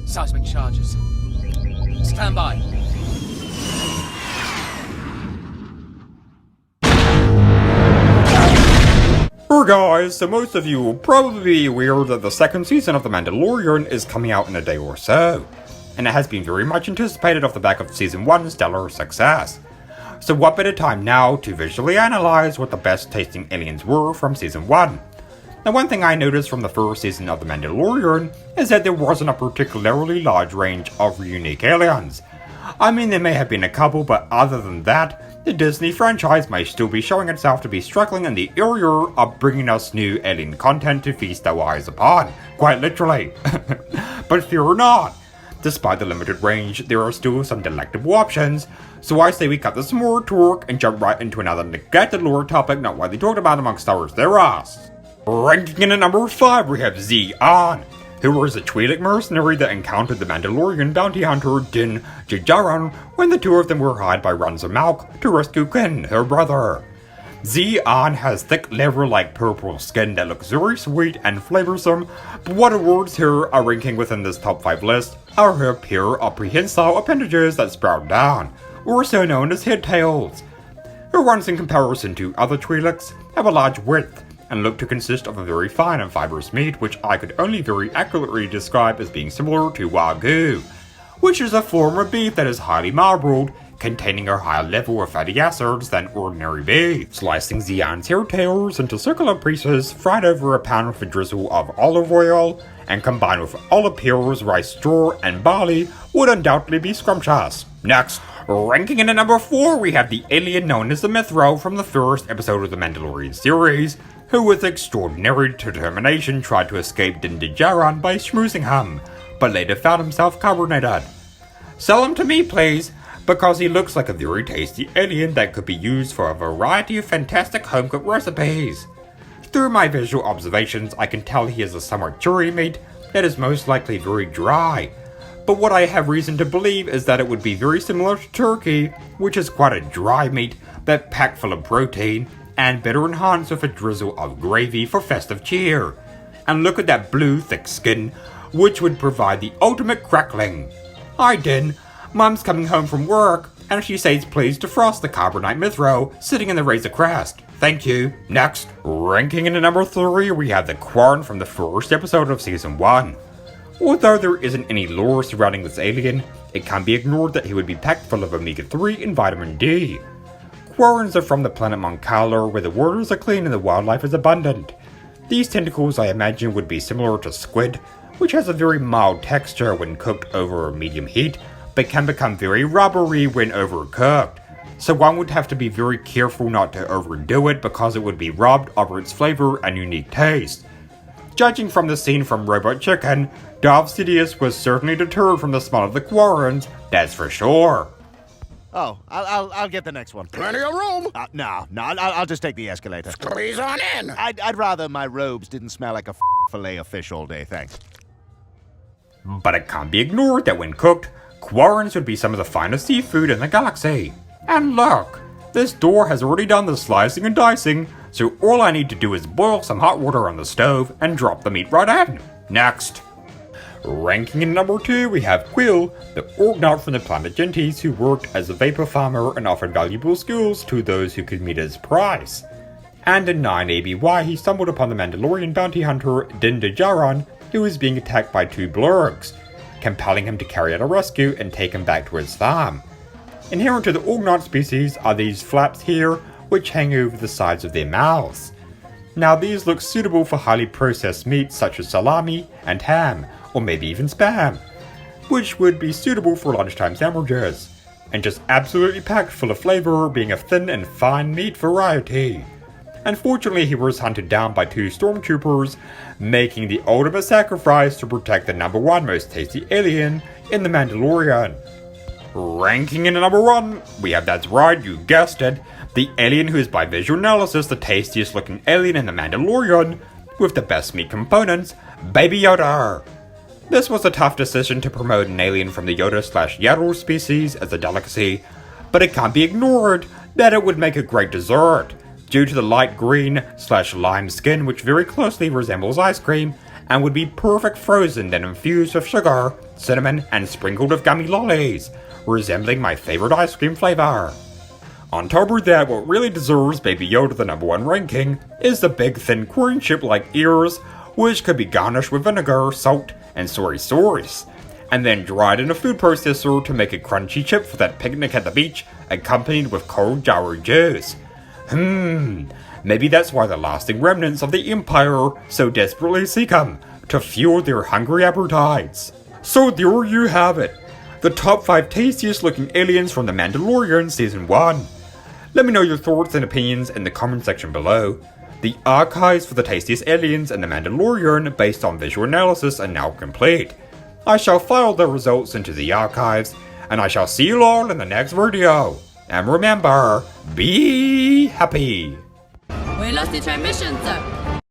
Seismic charges. Stand by. Guys, so most of you will probably be aware that the second season of The Mandalorian is coming out in a day or so, and it has been very much anticipated off the back of Season 1's stellar success. So what better time now to visually analyze what the best tasting aliens were from Season 1. Now one thing I noticed from the first season of The Mandalorian is that there wasn't a particularly large range of unique aliens. I mean, there may have been a couple, but other than that, the Disney franchise may still be showing itself to be struggling in the area of bringing us new alien content to feast our eyes upon, quite literally. But fear not, despite the limited range, there are still some delectable options, so I say we cut this more torque and jump right into another neglected lore topic not widely talked about amongst ours there us. Ranking in at number 5 we have Zeon, who was a Twi'lek mercenary that encountered the Mandalorian bounty hunter Din Djarin when the two of them were hired by Ransom Malk to rescue Quill, her brother. Zeon has thick leather-like purple skin that looks very sweet and flavorsome, but what awards her a ranking within this top 5 list are her pure or prehensile appendages that sprout down, also known as head tails. Her ones in comparison to other Twi'leks have a large width, and look to consist of a very fine and fibrous meat which I could only very accurately describe as being similar to Wagyu, which is a form of beef that is highly marbled, containing a higher level of fatty acids than ordinary beef. Slicing Zeon's hair tails into circular pieces fried over a pan with a drizzle of olive oil, and combined with olive peels, rice straw, and barley would undoubtedly be scrumptious. Next, ranking in at number 4 we have the alien known as the Mythrow from the first episode of the Mandalorian series, who with extraordinary determination tried to escape Din Djarin by schmoozing him, but later found himself carbonated. Sell him to me please, because he looks like a very tasty alien that could be used for a variety of fantastic home-cooked recipes. Through my visual observations I can tell he is a somewhat chewy meat that is most likely very dry, but what I have reason to believe is that it would be very similar to turkey, which is quite a dry meat but packed full of protein, and better enhanced with a drizzle of gravy for festive cheer. And look at that blue thick skin, which would provide the ultimate crackling. Hi Din, Mum's coming home from work, and she says please defrost the carbonite Mythrow sitting in the Razor Crest. Thank you. Next, ranking in at number 3 we have the Quaran from the first episode of Season 1. Although there isn't any lore surrounding this alien, it can't be ignored that he would be packed full of omega-3 and vitamin D. Quarans are from the planet Moncala, where the waters are clean and the wildlife is abundant. These tentacles I imagine would be similar to squid, which has a very mild texture when cooked over medium heat, but can become very rubbery when overcooked. So one would have to be very careful not to overdo it because it would be robbed of its flavor and unique taste. Judging from the scene from Robot Chicken, Darth Sidious was certainly deterred from the smell of the Quarans, that's for sure. Oh, I'll get the next one. Plenty of room. No, I'll just take the escalator. Squeeze on in. I'd rather my robes didn't smell like a fillet of fish all day, thanks. But it can't be ignored that when cooked, Quarans would be some of the finest seafood in the galaxy. And look, this door has already done the slicing and dicing, so all I need to do is boil some hot water on the stove and drop the meat right in. Next. Ranking in number 2 we have Quill, the Orgnaut from the planet Gentis who worked as a vapor farmer and offered valuable skills to those who could meet his price. And in 9 ABY he stumbled upon the Mandalorian bounty hunter Din Djarin, who was being attacked by 2 blurgs, compelling him to carry out a rescue and take him back to his farm. Inherent to the Orgnaut species are these flaps here, which hang over the sides of their mouths. Now these look suitable for highly processed meats such as salami and ham, or maybe even spam, which would be suitable for lunchtime sandwiches, and just absolutely packed full of flavor, being a thin and fine meat variety. Unfortunately, he was hunted down by 2 stormtroopers, making the ultimate sacrifice to protect the number 1 most tasty alien in The Mandalorian. Ranking in at number 1, we have, that's right, you guessed it, the alien who is by visual analysis the tastiest looking alien in The Mandalorian, with the best meat components, Baby Yoda. This was a tough decision to promote an alien from the Yoda/Yaddle species as a delicacy, but it can't be ignored that it would make a great dessert, due to the light green/lime skin which very closely resembles ice cream, and would be perfect frozen then infused with sugar, cinnamon, and sprinkled with gummy lollies, resembling my favorite ice cream flavor. On top of that, what really deserves Baby Yoda the #1 ranking is the big thin corn chip-like ears, which could be garnished with vinegar, salt, and soy sauce, and then dried in a food processor to make a crunchy chip for that picnic at the beach, accompanied with cold jarry juice. Maybe that's why the lasting remnants of the Empire so desperately seek them, to fuel their hungry appetites. So there you have it, the top 5 tastiest looking aliens from The Mandalorian Season 1. Let me know your thoughts and opinions in the comment section below. The archives for the tastiest aliens in The Mandalorian based on visual analysis are now complete. I shall file the results into the archives, and I shall see you all in the next video. And remember, be happy! We lost the transmission, sir.